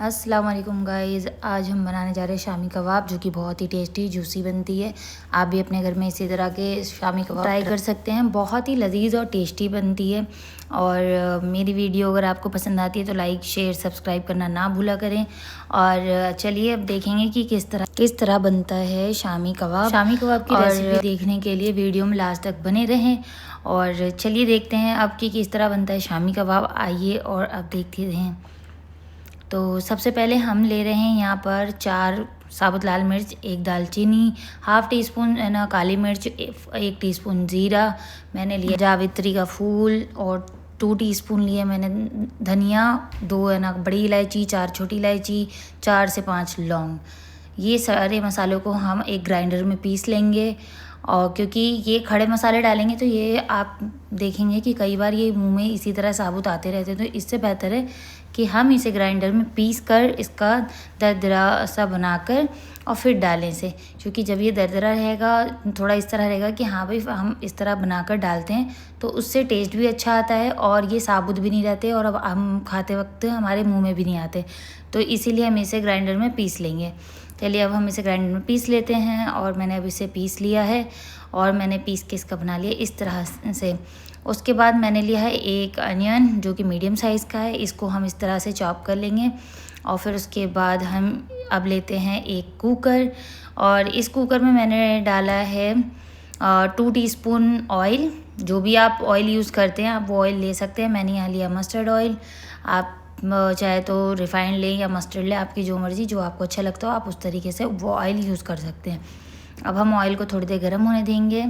अस्सलाम वालेकुम गाइज़, आज हम बनाने जा रहे हैं शामी कबाब, जो कि बहुत ही टेस्टी जूसी बनती है। आप भी अपने घर में इसी तरह के शामी कबाब ट्राई कर सकते हैं। बहुत ही लजीज और टेस्टी बनती है। और मेरी वीडियो अगर आपको पसंद आती है तो लाइक शेयर सब्सक्राइब करना ना भूला करें। और चलिए अब देखेंगे कि किस तरह बनता है शामी कबाब। शामी कबाब की रेसिपी देखने के लिए वीडियो में लास्ट तक बने रहें। और चलिए देखते हैं अब कि किस तरह बनता है शामी कबाब। आइए और अब देखते रहें। तो सबसे पहले हम ले रहे हैं यहाँ पर 4 साबुत लाल मिर्च, 1 दालचीनी, हाफ़ टी स्पून ना काली मिर्च, 1 टीस्पून ज़ीरा मैंने लिया, जावित्री का फूल, और 2 टीस्पून लिए मैंने धनिया, 2 है ना बड़ी इलायची, 4 छोटी इलायची, 4 से 5 लौंग। ये सारे मसालों को हम एक ग्राइंडर में पीस लेंगे। और क्योंकि ये खड़े मसाले डालेंगे तो ये आप देखेंगे कि कई बार ये मुंह में इसी तरह साबुत आते रहते हैं, तो इससे बेहतर है कि हम इसे ग्राइंडर में पीस कर इसका दरदरा सा बनाकर और फिर डालें इसे। क्योंकि जब ये दरदरा रहेगा, थोड़ा इस तरह रहेगा कि हाँ भाई हम इस तरह बनाकर डालते हैं तो उससे टेस्ट भी अच्छा आता है और ये साबुत भी नहीं रहते और अब हम खाते वक्त हमारे मुँह में भी नहीं आते। तो इसीलिए हम इसे ग्राइंडर में पीस लेंगे। चलिए अब हम इसे ग्राइंडर में पीस लेते हैं। और मैंने अब इसे पीस लिया है और मैंने पीस के इसका बना लिया इस तरह से। उसके बाद मैंने लिया है 1 अनियन, जो कि मीडियम साइज़ का है। इसको हम इस तरह से चॉप कर लेंगे। और फिर उसके बाद हम अब लेते हैं 1 कुकर, और इस कुकर में मैंने डाला है 2 टीस्पून ऑयल। जो भी आप ऑयल यूज़ करते हैं आप वो ऑयल ले सकते हैं। मैंने यहाँ लिया मस्टर्ड ऑयल। आप चाहे तो रिफाइंड लें या मस्टर्ड लें, आपकी जो मर्ज़ी, जो आपको अच्छा लगता हो आप उस तरीके से वो ऑयल यूज़ कर सकते हैं। अब हम ऑयल को थोड़ी देर गर्म होने देंगे।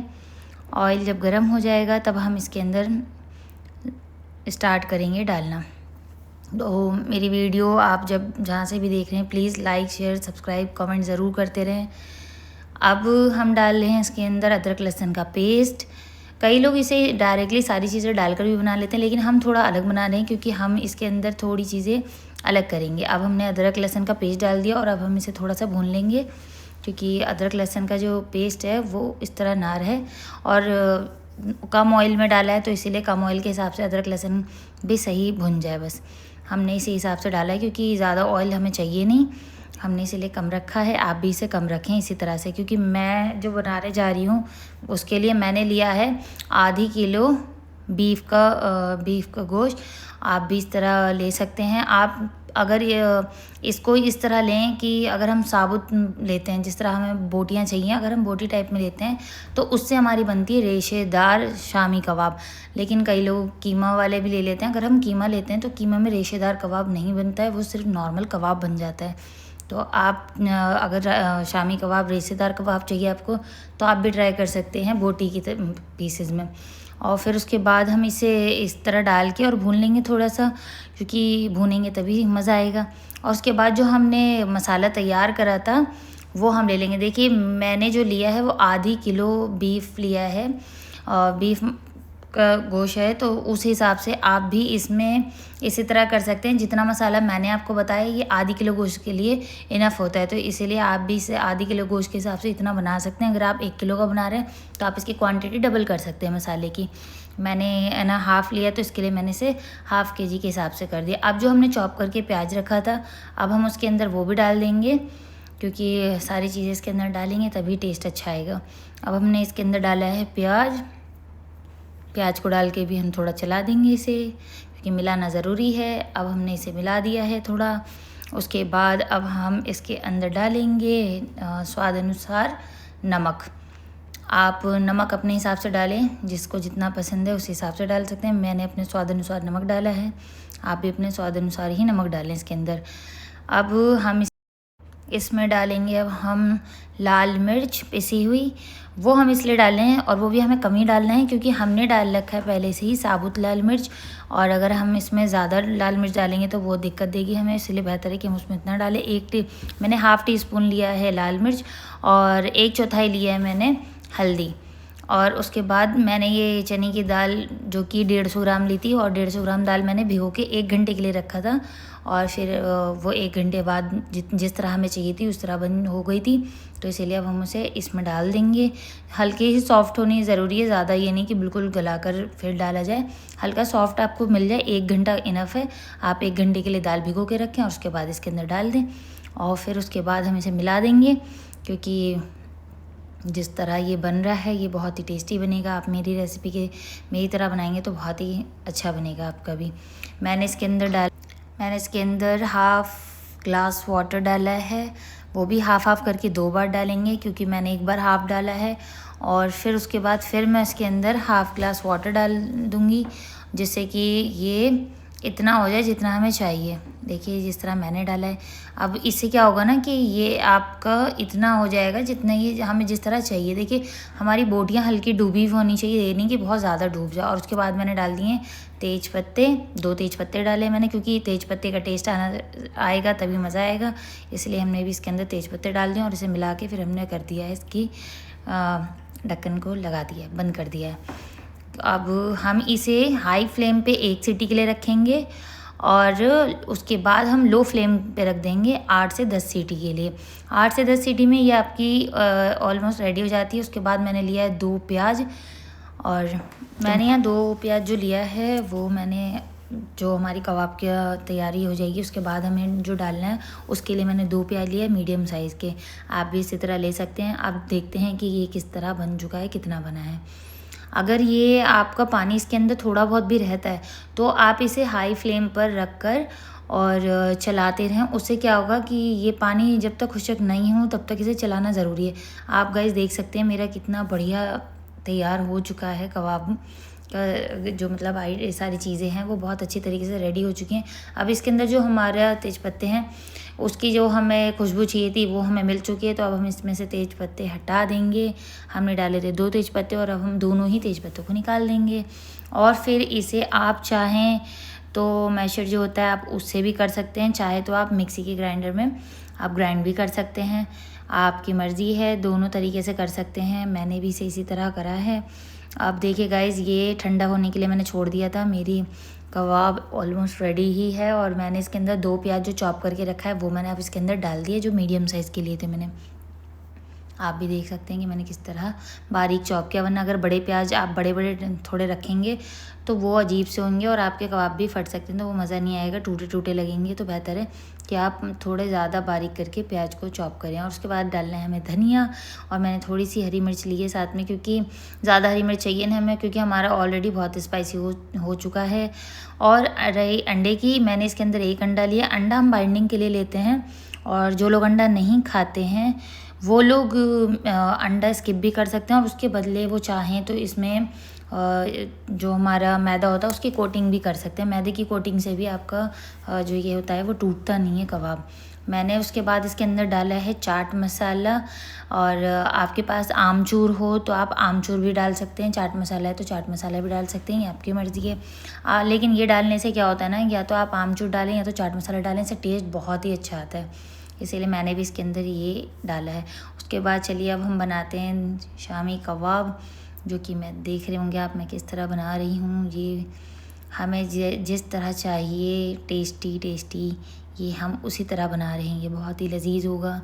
ऑयल जब गर्म हो जाएगा तब हम इसके अंदर स्टार्ट करेंगे डालना। तो मेरी वीडियो आप जब जहाँ से भी देख रहे हैं please like share subscribe comment ज़रूर करते रहें। अब हम डाल रहे हैं इसके अंदर अदरक लहसुन का पेस्ट। कई लोग इसे डायरेक्टली सारी चीज़ें डालकर भी बना लेते हैं, लेकिन हम थोड़ा अलग बना रहे हैं क्योंकि हम इसके अंदर थोड़ी चीज़ें अलग करेंगे। अब हमने अदरक लहसुन का पेस्ट डाल दिया और अब हम इसे थोड़ा सा भून लेंगे, क्योंकि अदरक लहसुन का जो पेस्ट है वो इस तरह ना रहे। और कम ऑयल में डाला है तो इसीलिए कम ऑयल के हिसाब से अदरक लहसुन भी सही भुन जाए। बस हमने इसी हिसाब से डाला है, क्योंकि ज़्यादा ऑयल हमें चाहिए नहीं, हमने इसीलिए कम रखा है। आप भी इसे कम रखें इसी तरह से, क्योंकि मैं जो बनाने जा रही हूँ उसके लिए मैंने लिया है आधी किलो बीफ का गोश्त। आप भी इस तरह ले सकते हैं। आप अगर इसको इस तरह लें कि अगर हम साबुत लेते हैं, जिस तरह हमें बोटियाँ चाहिए, अगर हम बोटी टाइप में लेते हैं तो उससे हमारी बनती है रेशेदार शामी कबाब। लेकिन कई लोग कीमा वाले भी ले लेते हैं। अगर हम कीमा लेते हैं तो कीमा में रेशेदार कबाब नहीं बनता है, वो सिर्फ नॉर्मल कबाब बन जाता है। तो आप अगर शामी कबाब रेशेदार कबाब चाहिए आपको तो आप भी ट्राई कर सकते हैं बोटी की पीसेस में। और फिर उसके बाद हम इसे इस तरह डाल के और भून लेंगे थोड़ा सा, क्योंकि भूनेंगे तभी मज़ा आएगा। और उसके बाद जो हमने मसाला तैयार करा था वो हम ले लेंगे। देखिए मैंने जो लिया है वो आधी किलो बीफ लिया है, बीफ का गोश्त है, तो उस हिसाब से आप भी इसमें इसी तरह कर सकते हैं। जितना मसाला मैंने आपको बताया ये आधी किलो गोश्त के लिए इनफ होता है, तो इसीलिए आप भी इसे आधी किलो गोश्त के हिसाब से इतना बना सकते हैं। अगर आप 1 किलो का बना रहे हैं तो आप इसकी क्वांटिटी डबल कर सकते हैं मसाले की। मैंने है ना हाफ़ लिया तो इसके लिए मैंने इसे हाफ़ kg के हिसाब से कर दिया। अब जो हमने चॉप करके प्याज रखा था अब हम उसके अंदर वो भी डाल देंगे, क्योंकि सारी चीज़ें इसके अंदर डालेंगे तभी टेस्ट अच्छा आएगा। अब हमने इसके अंदर डाला है प्याज को डाल के भी हम थोड़ा चला देंगे इसे, क्योंकि मिलाना ज़रूरी है। अब हमने इसे मिला दिया है थोड़ा। उसके बाद अब हम इसके अंदर डालेंगे स्वाद अनुसार नमक। आप नमक अपने हिसाब से डालें, जिसको जितना पसंद है उस हिसाब से डाल सकते हैं। मैंने अपने स्वाद अनुसार नमक डाला है, आप भी अपने स्वाद अनुसार ही नमक डालें इसके अंदर। अब हम इसमें डालेंगे अब हम लाल मिर्च पिसी हुई, वो हम इसलिए डालें हैं और वो भी हमें कम ही डालना है क्योंकि हमने डाल रखा है पहले से ही साबुत लाल मिर्च। और अगर हम इसमें ज़्यादा लाल मिर्च डालेंगे तो वो दिक्कत देगी हमें, इसलिए बेहतर है कि हम उसमें इतना डालें। मैंने हाफ़ टी स्पून लिया है लाल मिर्च और 1/4 लिया है मैंने हल्दी। और उसके बाद मैंने ये चने की दाल जो कि 150 ग्राम ली थी, और 150 ग्राम दाल मैंने भिगो के 1 घंटे के लिए रखा था। और फिर वो 1 घंटे बाद जिस तरह हमें चाहिए थी उस तरह बन हो गई थी। तो इसीलिए अब हम उसे इसमें डाल देंगे। हल्के ही सॉफ्ट होनी ज़रूरी है, ज़्यादा ये नहीं कि बिल्कुल गलाकर फिर डाला जाए। हल्का सॉफ्ट आपको मिल जाए, 1 घंटा इनफ है। आप 1 घंटे के लिए दाल भिगो के रखें और उसके बाद इसके अंदर डाल दें और फिर उसके बाद हम इसे मिला देंगे, क्योंकि जिस तरह ये बन रहा है ये बहुत ही टेस्टी बनेगा। आप मेरी रेसिपी के मेरी तरह बनाएंगे तो बहुत ही अच्छा बनेगा आपका भी। मैंने इसके अंदर हाफ़ ग्लास वाटर डाला है, वो भी हाफ़ करके 2 बार डालेंगे, क्योंकि मैंने एक बार हाफ़ डाला है और फिर उसके बाद फिर मैं इसके अंदर हाफ़ ग्लास वाटर डाल दूँगी, जिससे कि ये इतना हो जाए जितना हमें चाहिए। देखिए जिस तरह मैंने डाला है। अब इससे क्या होगा ना कि ये आपका इतना हो जाएगा जितना ये हमें जिस तरह चाहिए। देखिए हमारी बोटियाँ हल्की डूबी हुई होनी चाहिए, ये नहीं कि बहुत ज़्यादा डूब जाए। और उसके बाद मैंने डाल दिए तेज पत्ते, 2 तेज पत्ते डाले मैंने, क्योंकि तेज पत्ते का टेस्ट आएगा तभी मज़ा आएगा, इसलिए हमने भी इसके अंदर तेज पत्ते डाल दिए और इसे मिला के फिर हमने कर दिया है इसकी ढक्कन को लगा दिया, बंद कर दिया है। अब हम इसे हाई फ्लेम पे 1 सीटी के लिए रखेंगे और उसके बाद हम लो फ्लेम पे रख देंगे 8 से 10 सीटी के लिए। 8 से 10 सीटी में ये आपकी ऑलमोस्ट रेडी हो जाती है। उसके बाद मैंने लिया है 2 प्याज और मैंने यहाँ 2 प्याज जो लिया है वो मैंने जो हमारी कबाब की तैयारी हो जाएगी उसके बाद हमें जो डालना है उसके लिए मैंने 2 प्याज लिए मीडियम साइज़ के। आप भी इसी तरह ले सकते हैं। आप देखते हैं कि ये किस तरह बन चुका है, कितना बना है। अगर ये आपका पानी इसके अंदर थोड़ा बहुत भी रहता है तो आप इसे हाई फ्लेम पर रख कर और चलाते रहें। उससे क्या होगा कि ये पानी जब तक खुश्क नहीं हो तब तक इसे चलाना ज़रूरी है। आप गाइस देख सकते हैं मेरा कितना बढ़िया तैयार हो चुका है कबाब का, जो मतलब ये सारी चीज़ें हैं वो बहुत अच्छी तरीके से रेडी हो चुकी हैं। अब इसके अंदर जो हमारा तेज़पत्ते हैं उसकी जो हमें खुशबू चाहिए थी वो हमें मिल चुकी है, तो अब हम इसमें से तेज पत्ते हटा देंगे। हमने डाले थे 2 तेज पत्ते और अब हम दोनों ही तेज पत्तों को निकाल देंगे। और फिर इसे आप चाहें तो मैशर जो होता है आप उससे भी कर सकते हैं, चाहे तो आप मिक्सी के ग्राइंडर में आप ग्राइंड भी कर सकते हैं, आपकी मर्ज़ी है, दोनों तरीके से कर सकते हैं। मैंने भी इसी तरह करा है। अब देखिए गाइज़ ये ठंडा होने के लिए मैंने छोड़ दिया था। मेरी कबाब ऑलमोस्ट रेडी ही है और मैंने इसके अंदर 2 प्याज जो चॉप करके रखा है वो मैंने अब इसके अंदर डाल दिए, जो मीडियम साइज़ के लिए थे मैंने। आप भी देख सकते हैं कि मैंने किस तरह बारीक चॉप किया, वरना अगर बड़े प्याज आप बड़े बड़े थोड़े रखेंगे तो वो अजीब से होंगे और आपके कबाब भी फट सकते हैं, तो वो मज़ा नहीं आएगा, टूटे टूटे लगेंगे। तो बेहतर है कि आप थोड़े ज़्यादा बारीक करके प्याज को चॉप करें। और उसके बाद डालना है हमें धनिया, और मैंने थोड़ी सी हरी मिर्च ली है साथ में, क्योंकि ज़्यादा हरी मिर्च चाहिए ना हमें, क्योंकि हमारा ऑलरेडी बहुत स्पाइसी हो चुका है। और रही अंडे की, मैंने इसके अंदर 1 अंडा लिया। अंडा हम बाइंडिंग के लिए लेते हैं और जो लोग अंडा नहीं खाते हैं वो लोग अंडा स्किप भी कर सकते हैं और उसके बदले वो चाहें तो इसमें जो हमारा मैदा होता है उसकी कोटिंग भी कर सकते हैं। मैदे की कोटिंग से भी आपका जो ये होता है वो टूटता नहीं है कबाब। मैंने उसके बाद इसके अंदर डाला है चाट मसाला, और आपके पास आमचूर हो तो आप आमचूर भी डाल सकते हैं, चाट मसाला है तो चाट मसाला भी डाल सकते हैं, ये आपकी मर्ज़ी है। लेकिन ये डालने से क्या होता है ना, या तो आप आमचूर डालें या तो चाट मसाला डालें, इससे टेस्ट बहुत ही अच्छा आता है, इसीलिए मैंने भी इसके अंदर ये डाला है। उसके बाद चलिए अब हम बनाते हैं शामी कबाब, जो कि मैं देख रहे होंगे आप मैं किस तरह बना रही हूँ। ये हमें जिस तरह चाहिए टेस्टी ये हम उसी तरह बना रहे हैं। ये बहुत ही लजीज होगा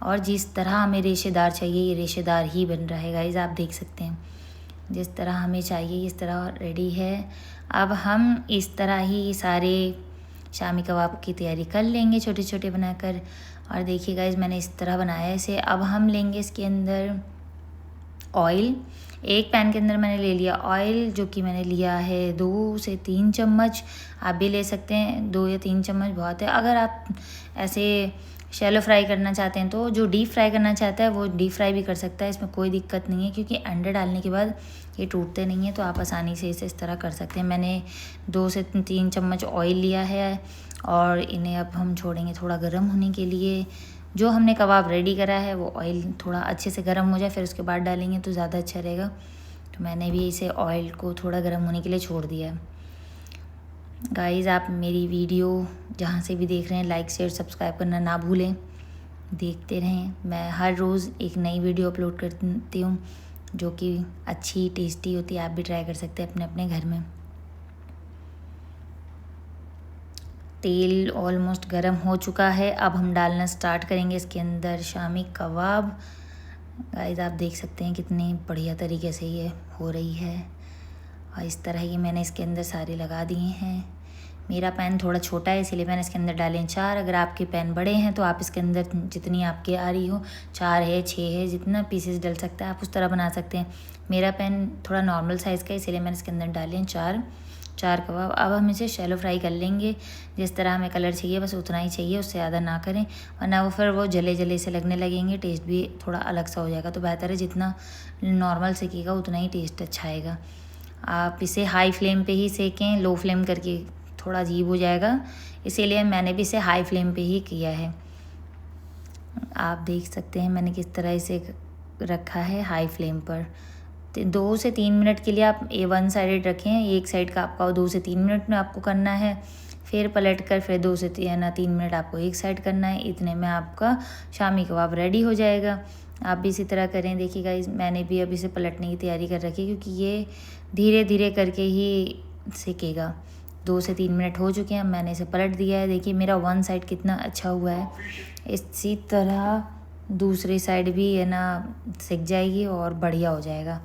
और जिस तरह हमें रेशेदार चाहिए ये रेशेदार ही बन रहा है गाइस, आप देख सकते हैं जिस तरह हमें चाहिए इस तरह रेडी है। अब हम इस तरह ही सारे शामी कबाब की तैयारी कर लेंगे छोटे छोटे बनाकर। और देखिए गाइस मैंने इस तरह बनाया है इसे। अब हम लेंगे इसके अंदर ऑयल। एक पैन के अंदर मैंने ले लिया ऑयल, जो कि मैंने लिया है 2 से 3 चम्मच। आप भी ले सकते हैं, 2 या 3 चम्मच बहुत है। अगर आप ऐसे शैलो फ्राई करना चाहते हैं तो जो डीप फ्राई करना चाहता है वो डीप फ्राई भी कर सकता है, इसमें कोई दिक्कत नहीं है, क्योंकि अंडे डालने के बाद ये टूटते नहीं हैं, तो आप आसानी से इसे इस तरह कर सकते हैं। मैंने 2 से 3 चम्मच ऑयल लिया है और इन्हें अब हम छोड़ेंगे थोड़ा गर्म होने के लिए। जो हमने कबाब रेडी करा है वो ऑयल थोड़ा अच्छे से गर्म हो जाए फिर उसके बाद डालेंगे तो ज़्यादा अच्छा रहेगा। तो मैंने भी इसे ऑयल को थोड़ा गर्म होने के लिए छोड़ दिया है। गाइज़ आप मेरी वीडियो जहाँ से भी देख रहे हैं लाइक शेयर सब्सक्राइब करना ना भूलें, देखते रहें। मैं हर रोज़ एक नई वीडियो अपलोड करती हूँ जो कि अच्छी टेस्टी होती है, आप भी ट्राई कर सकते हैं अपने अपने घर में। तेल ऑलमोस्ट गर्म हो चुका है। अब हम डालना स्टार्ट करेंगे इसके अंदर शामी कबाब। गाइस आप देख सकते हैं कितनी बढ़िया तरीके से ये हो रही है, और इस तरह ही मैंने इसके अंदर सारे लगा दिए हैं। मेरा पैन थोड़ा छोटा है इसीलिए मैंने इसके अंदर डाले 4। अगर आपके पैन बड़े हैं तो आप इसके अंदर जितनी आपके आ रही हो, 4 है 6 है, जितना पीसेस डल सकता है आप उस तरह बना सकते हैं। मेरा पैन थोड़ा नॉर्मल साइज़ का है इसीलिए मैंने इसके अंदर डाले 4 कबाब। अब हम इसे शैलो फ्राई कर लेंगे। जिस तरह हमें कलर चाहिए बस उतना ही चाहिए, उससे ज़्यादा ना करें, वरना वो फिर वो जले जले से लगने लगेंगे, टेस्ट भी थोड़ा अलग सा हो जाएगा। तो बेहतर है जितना नॉर्मल सेकेगा उतना ही टेस्ट अच्छा आएगा। आप इसे हाई फ्लेम पे ही सेकें, लो फ्लेम करके थोड़ा अजीब हो जाएगा, इसीलिए मैंने भी इसे हाई फ्लेम पे ही किया है। आप देख सकते हैं मैंने किस तरह इसे रखा है हाई फ्लेम पर। 2 से 3 मिनट के लिए आप वन साइडेड रखें, एक साइड का आपका 2 से 3 मिनट में आपको करना है, फिर पलट कर फिर 2 से 3 मिनट आपको एक साइड करना है। इतने में आपका शामी कबाब रेडी हो जाएगा। आप भी इसी तरह करें। देखिए गाइस मैंने भी अब इसे पलटने की तैयारी कर रखी है, क्योंकि ये धीरे धीरे करके ही सेकेगा। 2 से 3 मिनट हो चुके हैं, मैंने इसे पलट दिया है। देखिए मेरा वन साइड कितना अच्छा हुआ है। इसी तरह दूसरी साइड भी है ना सिक जाएगी और बढ़िया हो जाएगा।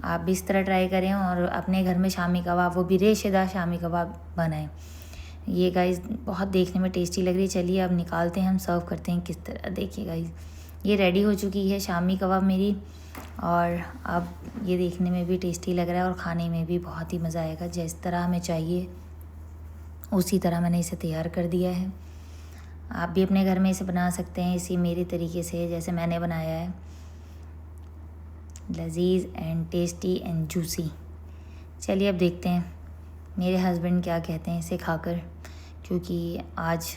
आप भी इस तरह ट्राई करें और अपने घर में शामी कबाब, वो भी रेशेदार शामी कबाब बनाएं। ये गाइस बहुत देखने में टेस्टी लग रही है। चलिए अब निकालते हैं, हम सर्व करते हैं किस तरह। देखिए गाइस ये रेडी हो चुकी है शामी कबाब मेरी, और अब ये देखने में भी टेस्टी लग रहा है और खाने में भी बहुत ही मज़ा आएगा। जिस तरह हमें चाहिए उसी तरह मैंने इसे तैयार कर दिया है। आप भी अपने घर में इसे बना सकते हैं इसी मेरे तरीके से जैसे मैंने बनाया है। लजीज एंड टेस्टी एंड जूसी। चलिए अब देखते हैं मेरे हस्बैंड क्या कहते हैं इसे खाकर, क्योंकि आज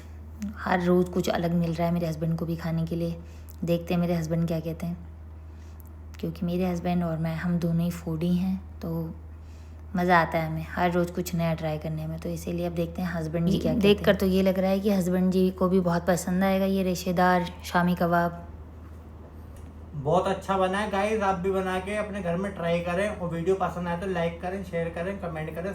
हर रोज़ कुछ अलग मिल रहा है मेरे हस्बैंड को भी खाने के लिए। देखते हैं मेरे हस्बैंड क्या कहते हैं, क्योंकि मेरे हस्बैंड और मैं हम दोनों ही फूडी हैं, तो मज़ा आता है हमें हर रोज़ कुछ नया ट्राई करने में। तो इसीलिए अब देखते हैं हस्बैंड जी क्या कहते हैं। देख कर तो ये लग रहा है कि हस्बैंड जी को भी बहुत पसंद आएगा ये रेशेदार शामी कबाब। बहुत अच्छा बना है गाइस, आप भी बना के अपने घर में ट्राई करें, और वीडियो पसंद आए तो लाइक करें, शेयर करें, कमेंट करें।